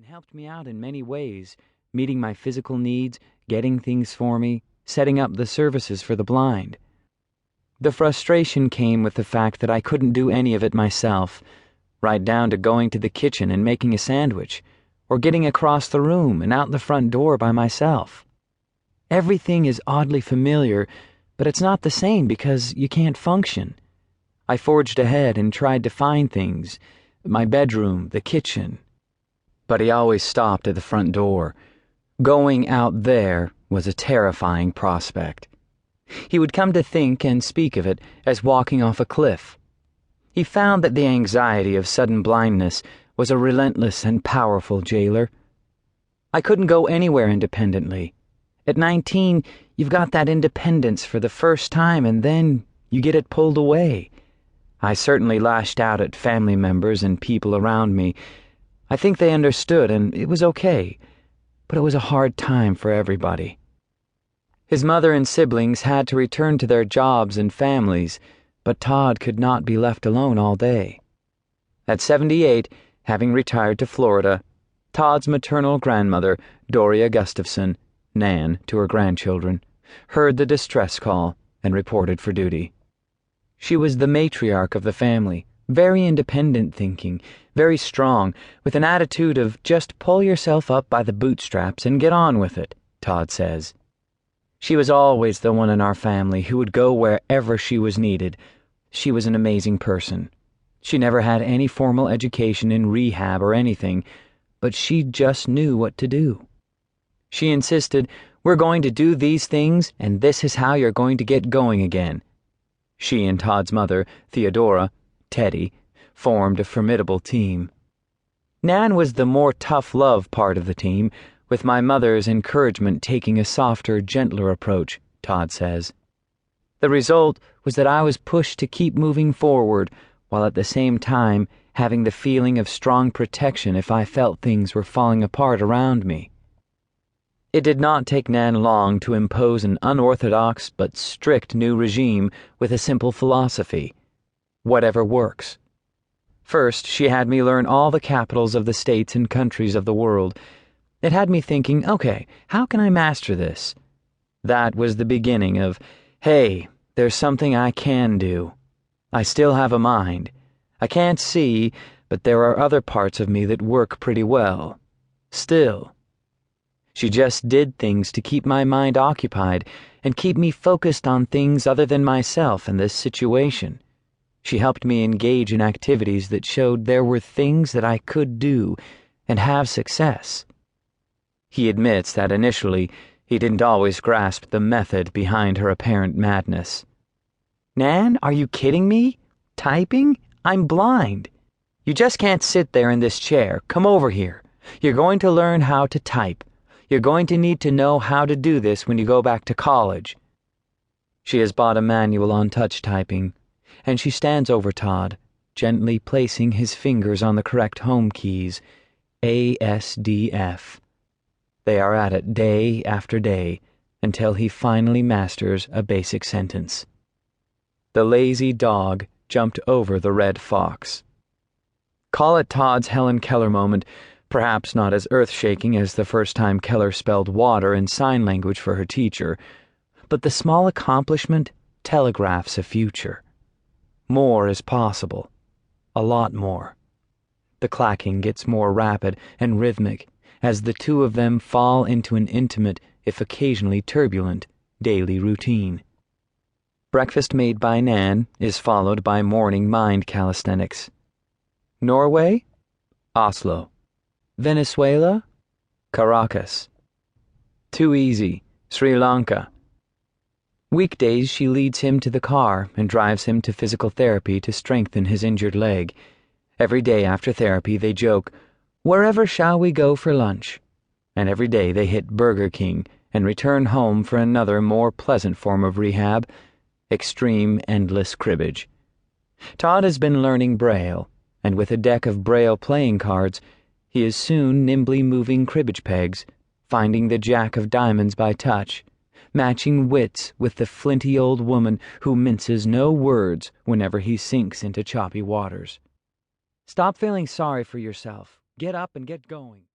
and helped me out in many ways, meeting my physical needs, getting things for me, setting up the services for the blind. The frustration came with the fact that I couldn't do any of it myself, right down to going to the kitchen and making a sandwich, or getting across the room and out the front door by myself. Everything is oddly familiar, but it's not the same because you can't function. I forged ahead and tried to find things, my bedroom, the kitchen. But he always stopped at the front door. Going out there was a terrifying prospect. He would come to think and speak of it as walking off a cliff. He found that the anxiety of sudden blindness was a relentless and powerful jailer. I couldn't go anywhere independently. At 19, you've got that independence for the first time, and then you get it pulled away. I certainly lashed out at family members and people around me. I think they understood, and it was okay, but it was a hard time for everybody. His mother and siblings had to return to their jobs and families, but Todd could not be left alone all day. At 78, having retired to Florida, Todd's maternal grandmother, Doria Gustafson, Nan to her grandchildren, heard the distress call and reported for duty. She was the matriarch of the family, very independent thinking, very strong, with an attitude of just pull yourself up by the bootstraps and get on with it, Todd says. She was always the one in our family who would go wherever she was needed. She was an amazing person. She never had any formal education in rehab or anything, but she just knew what to do. She insisted, we're going to do these things, and this is how you're going to get going again. She and Todd's mother, Theodora, Teddy, formed a formidable team. Nan was the more tough love part of the team, with my mother's encouragement taking a softer, gentler approach, Todd says. The result was that I was pushed to keep moving forward, while at the same time having the feeling of strong protection if I felt things were falling apart around me. It did not take Nan long to impose an unorthodox but strict new regime with a simple philosophy: whatever works. First, she had me learn all the capitals of the states and countries of the world. It had me thinking, okay, how can I master this? That was the beginning of, hey, there's something I can do. I still have a mind. I can't see, but there are other parts of me that work pretty well. Still. She just did things to keep my mind occupied and keep me focused on things other than myself and this situation. She helped me engage in activities that showed there were things that I could do and have success. He admits that initially he didn't always grasp the method behind her apparent madness. Nan, are you kidding me? Typing? I'm blind. You just can't sit there in this chair. Come over here. You're going to learn how to type. You're going to need to know how to do this when you go back to college. She has bought a manual on touch typing, and she stands over Todd, gently placing his fingers on the correct home keys, A, S, D, F. They are at it day after day until he finally masters a basic sentence. The lazy dog jumped over the red fox. Call it Todd's Helen Keller moment, perhaps not as earth-shaking as the first time Keller spelled water in sign language for her teacher, but the small accomplishment telegraphs a future. More is possible. A lot more. The clacking gets more rapid and rhythmic as the two of them fall into an intimate, if occasionally turbulent, daily routine. Breakfast made by Nan is followed by morning mind calisthenics. Norway? Oslo. Venezuela? Caracas. Too easy. Sri Lanka. Weekdays she leads him to the car and drives him to physical therapy to strengthen his injured leg. Every day after therapy they joke, wherever shall we go for lunch? And every day they hit Burger King and return home for another more pleasant form of rehab, extreme endless cribbage. Todd has been learning Braille, and with a deck of Braille playing cards, he is soon nimbly moving cribbage pegs, finding the jack of diamonds by touch, matching wits with the flinty old woman who minces no words whenever he sinks into choppy waters. Stop feeling sorry for yourself. Get up and get going.